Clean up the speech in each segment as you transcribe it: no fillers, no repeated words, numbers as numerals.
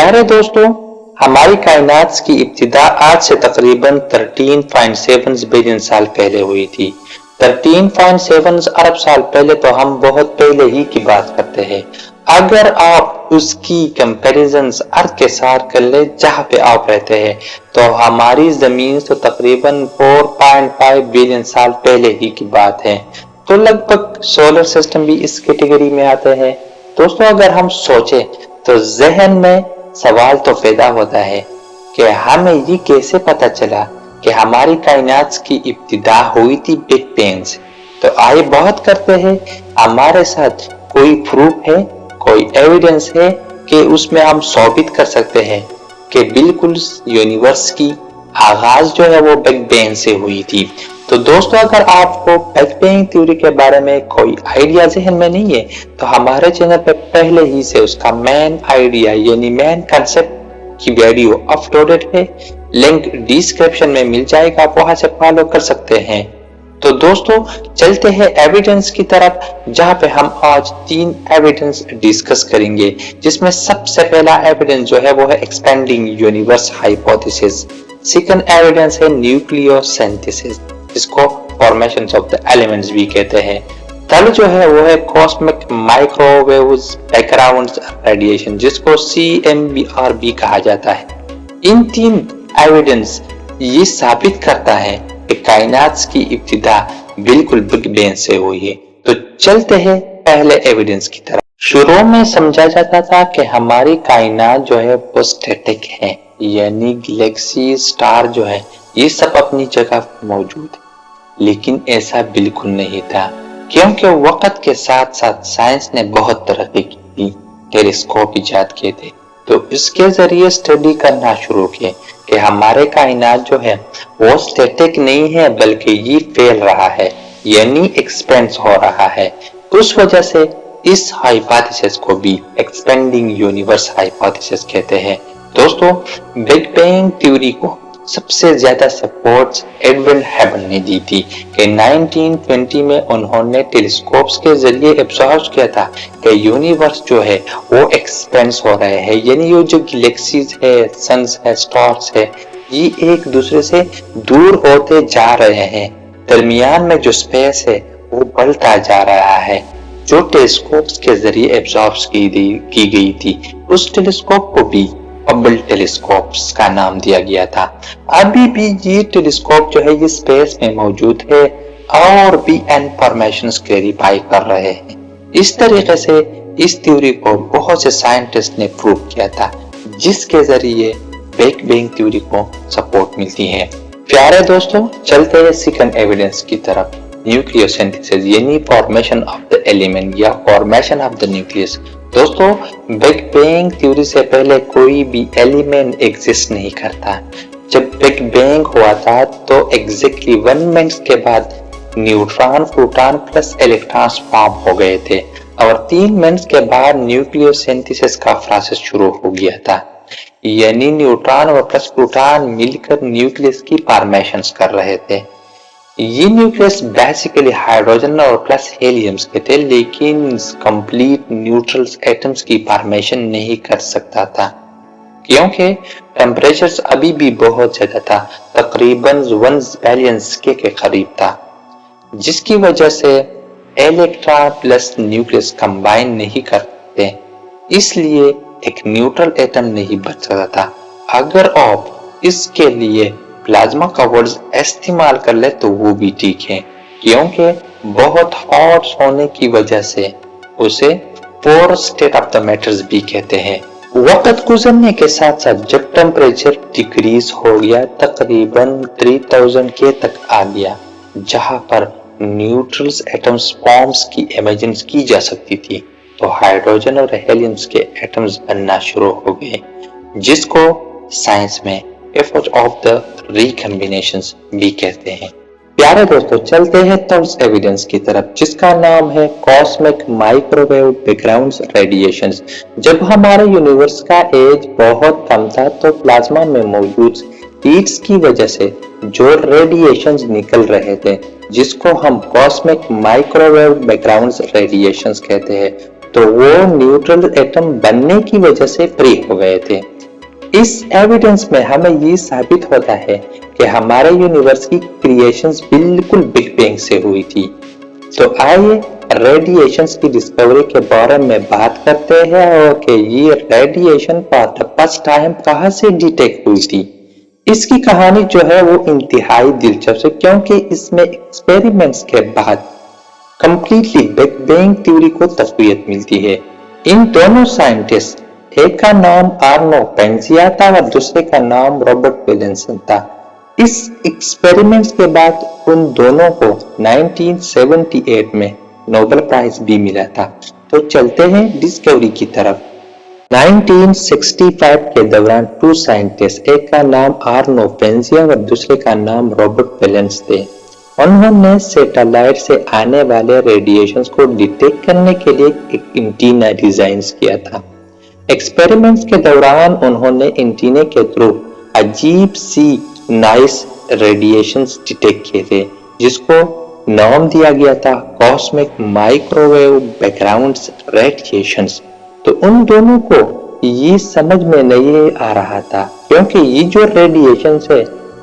प्यारे दोस्तों, हमारी कायनात की इब्तिदा आज से तकरीबन 13.7 बिलियन साल पहले हुई थी। 13.7 अरब साल पहले तो हम बहुत पहले ही की बात करते हैं। अगर आप उसकी कंपैरिजन अर्थ के साथ कर ले जहाँ पे आप रहते हैं, तो हमारी जमीन तो तकरीबन 4.5 बिलियन साल पहले ही की बात है। तो लगभग सोलर सिस्टम भी इस कैटेगरी में आता है। दोस्तों, अगर हम सोचें तो जहन में सवाल तो पैदा होता है कि हमें ये कैसे पता चला कि हमारी कायनात की इब्तिदा हुई थी बिग बैंग से। तो आइए बात करते हैं, हमारे साथ कोई प्रूफ है, कोई एविडेंस है कि उसमें हम साबित कर सकते हैं कि बिल्कुल यूनिवर्स की आगाज जो है वो बिग बैंग से हुई थी। तो दोस्तों, अगर आपको बिग बैंग थ्योरी के बारे में कोई आइडिया ज़हन में नहीं है, तो हमारे चैनल पे पहले ही से उसका मेन आइडिया यानी मेन कांसेप्ट की वीडियो अपलोडेड है। लिंक डिस्क्रिप्शन में मिल जाएगा, आप वहां से फॉलो कर सकते हैं। तो दोस्तों, चलते हैं एविडेंस की तरफ, जहां पे हम आज 3 एविडेंस डिस्कस करेंगे, जिसमें सबसे पहला एविडेंस जो है वो है expanding universe hypothesis. Second evidence है न्यूक्लियोसिंथेसिस, जिसको फॉर्मेशन ऑफ द एलिमेंट्स भी कहते हैं। थर्ड जो है वो है कॉस्मिक माइक्रोवेव्स बैकग्राउंड रेडिएशन, जिसको CMBR कहा जाता है। इन 3 एविडेंस ये साबित करता है कि कायनात की इब्तिदा बिल्कुल बिग बैंग से हुई है। तो चलते हैं पहले एविडेंस की तरफ। शुरू में समझा जाता था कि हमारी कायनात जो है वो स्टैटिक है, यानी गैलेक्सी स्टार जो है ये सब अपनी जगह मौजूद है। लेकिन ऐसा बिल्कुल नहीं था, क्योंकि वक्त के साथ साथ साइंस ने बहुत तरक्की की थी, टेलीस्कोप इजाद किए थे। तो इसके जरिए स्टडी करना शुरू किए कि हमारे कायनात जो है वो स्टैटिक नहीं है, बल्कि ये फैल रहा है, यानी एक्सपेंड हो रहा है। उस वजह से इस हाइपोथेसिस को भी एक्सपेंडिंग यूनिवर्स हाइपोथेसिस कहते हैं। दोस्तों, बिग बैंग थ्योरी को सबसे ज्यादा सपोर्ट एडविन हबल ने दी थी कि 1920 में उन्होंने टेलीस्कोप्स के जरिए ऑब्जर्व किया था कि यूनिवर्स जो है वो एक्सपेंड हो रहे हैं, यानी ये जो गैलेक्सीज है, सन्स है, स्टार्स है, ये एक दूसरे से दूर होते जा रहे हैं। दरमियान में जो स्पेस है वो बढ़ता जा रहा है, जो टेलीस्कोप्स के जरिए ऑब्जर्व की गई थी। उस टेलीस्कोप को भी हबल टेलीस्कोप्स का नाम दिया गया था। अभी भी ये टेलीस्कोप जो है ये स्पेस में मौजूद है और भी इन्फॉर्मेशंस क्लैरिफाई कर रहे हैं। इस तरीके से इस थ्योरी को बहुत से साइंटिस्ट ने प्रूव किया था, जिसके जरिए बिग बैंग थ्योरी को सपोर्ट मिलती है। प्यारे दोस्तों, चलते हैं सेकंड एविडेंस की तरफ, न्यूक्लियोसिंथेसिस यानी फॉर्मेशन ऑफ द एलिमेंट या फॉर्मेशन ऑफ द न्यूक्लियस। दोस्तों, बिग बैंग थ्योरी से पहले कोई भी एलिमेंट एग्जिस्ट नहीं करता। जब बिग बैंग हुआ था तो एग्जैक्टली 1 मिनट के बाद neutron, proton plus electrons form हो गए थे और 3 मिनट के बाद न्यूक्लियोसिंथेसिस का प्रोसेस शुरू हो गया था, यानी न्यूट्रॉन और प्लस प्रोटॉन मिलकर न्यूक्लियस की फॉर्मेशन कर रहे थे। ये न्यूक्लियस बेसिकली हाइड्रोजन और प्लस हीलियम्स के थे, लेकिन कंप्लीट न्यूट्रल एटम्स की फॉर्मेशन नहीं कर सकता था, क्योंकि टेम्परेचर अभी भी बहुत ज्यादा था, तकरीबन 1 बिलियन के करीब था, जिसकी वजह से इलेक्ट्रॉन प्लस न्यूक्लियस कंबाइन नहीं करते, इसलिए एक न्यूट्रल एटम नहीं बच सकता था। अगर आप इसके लिए प्लाज्मा का वर्ड्स इस्तेमाल कर ले तो वो भी ठीक है, क्योंकि बहुत हॉट होने की वजह से उसे पोर स्टेट ऑफ द मैटर्स भी कहते हैं। वक्त गुजरने के साथ साथ जब टेम्परेचर डिक्रीज हो गया, तकरीबन 3000 के तक आ गया, जहां पर न्यूट्रल्स एटम्स फॉर्म्स की इमेजिन की जा सकती थी, तो हाइड्रोजन और हीलियम्स के एटम्स बनना शुरू हो गए, जिसको साइंस में एफर्ट ऑफ द रिकॉम्बिनेशंस भी कहते हैं। प्यारे दोस्तों, चलते हैं थर्ड एविडेंस की तरफ, जिसका नाम है कॉस्मिक माइक्रोवेव बैकग्राउंड रेडिएशंस। जब हमारे यूनिवर्स का एज बहुत कम था, तो प्लाज्मा में मौजूद हीट्स की वजह से जो रेडिएशंस निकल रहे थे, जिसको हम कॉस्मिक माइक्रोवेव बैकग्राउंड रेडिएशंस कहते हैं, तो वो न्यूट्रल एटम बनने की वजह से फ्री हो गए थे। इस एविडेंस में हमें ये साबित होता है कि हमारे यूनिवर्स की क्रिएशंस बिल्कुल बिग बैंग से हुई थी। तो आइए रेडिएशंस की डिस्कवरी के बारे में बात करते हैं और कि ये radiation for the first time कहाँ से डिटेक्ट हुई थी। इसकी कहानी जो है वो इंतहाई दिलचस्प है, क्योंकि इसमें एक्सपेरिमेंट्स के बाद कंप्लीटली बिग बैंग थ्योरी को तकवीत मिलती है। इन दोनों साइंटिस्ट, एक का नाम आर्नो पेंजिया था और दूसरे का नाम रॉबर्ट विलियमसन था। इस एक्सपेरिमेंट्स के बाद उन दोनों को 1978 में नोबेल प्राइज भी मिला था। तो चलते हैं डिस्कवरी की तरफ। 1965 के दौरान टू साइंटिस्ट, एक का नाम आर्नो पेंजिया और दूसरे का नाम रॉबर्ट विलियम्स थे। उन्होंने सैटेलाइट से आने वाले रेडिएशंस को डिटेक्ट करने के लिए एक एंटीना डिजाइन किया था। एक्सपेरिमेंट्स के दौरान उन्होंने एंटीना के थ्रू अजीब सी नॉइस रेडिएशंस डिटेक्ट किए थे, जिसको नाम दिया गया था कॉस्मिक माइक्रोवेव बैकग्राउंड रेडिएशंस। तो उन दोनों को ये समझ में नहीं आ रहा था, क्योंकि ये जो रेडिएशंस है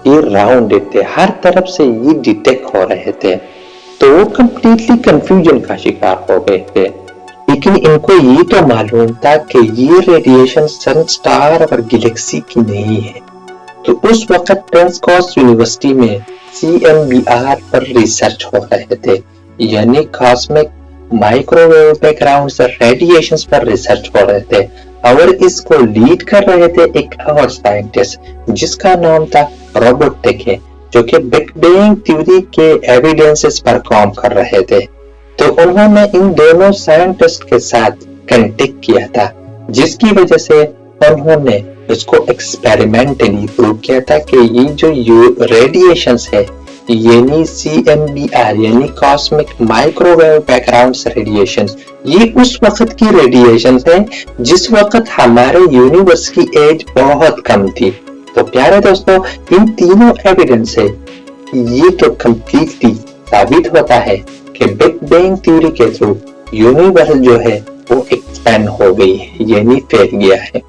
ये राउंडेड थे, हर तरफ से ये डिटेक्ट हो रहे थे। तो वो कंप्लीटली कंफ्यूजन का शिकार हो गए थे। लेकिन इनको ये तो मालूम था कि ये रेडिएशन सन, स्टार और गैलेक्सी की नहीं है। तो उस वक्त प्रिंस यूनिवर्सिटी में CMBR पर रिसर्च हो रहे थे, यानी कॉस्मिक माइक्रोवेव बैकग्राउंड रेडिएशंस पर रिसर्च हो रहे थे, और इसको लीड कर रहे थे एक और साइंटिस्ट जिसका नाम था रॉबर्ट टेके, जो कि बिग बैंग थ्योरी के एविडेंसेस पर काम कर रहे थे। तो उन्होंने इन दोनों साइंटिस्ट के साथ कांटेक्ट किया था, जिसकी वजह से उन्होंने इसको एक्सपेरिमेंटली प्रूव किया था कि ये जो रेडिएशंस है, यानी CMBR यानी कॉस्मिक माइक्रोवेव बैकग्राउंड रेडिएशंस, ये उस वक्त की रेडिएशंस है जिस वक्त हमारे यूनिवर्स की एज बहुत कम थी। तो प्यारे दोस्तों, इन तीनों एविडेंस से ये तो कंप्लीटली साबित होता है कि बिग बैंग थ्योरी के थ्रू यूनिवर्स जो है वो एक्सपैंड हो गई है, यानी फैल गया है।